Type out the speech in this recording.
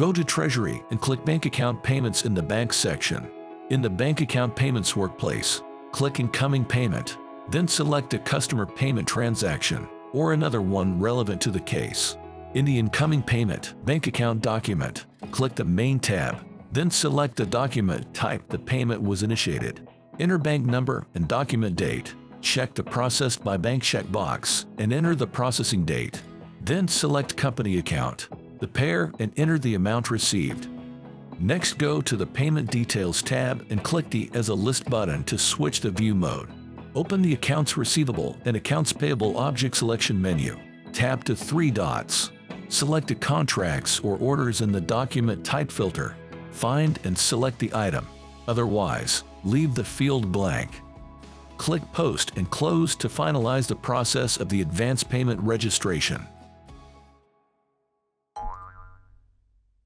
Go to Treasury and click Bank Account Payments in the Bank section. In the Bank Account Payments workplace, click Incoming Payment, then select a customer payment transaction or another one relevant to the case. In the Incoming Payment Bank Account document, click the Main tab, then select the document type the payment was initiated. Enter bank number and document date. Check the Processed by Bank checkbox and enter the processing date. Then select Company Account, the pair, and enter the amount received. Next, go to the Payment Details tab and click the As a List button to switch the view mode. Open the Accounts Receivable and Accounts Payable object selection menu. Tap to 3 dots. Select the Contracts or Orders in the Document Type filter. Find and select the item. Otherwise, leave the field blank. Click Post and Close to finalize the process of the advance payment registration.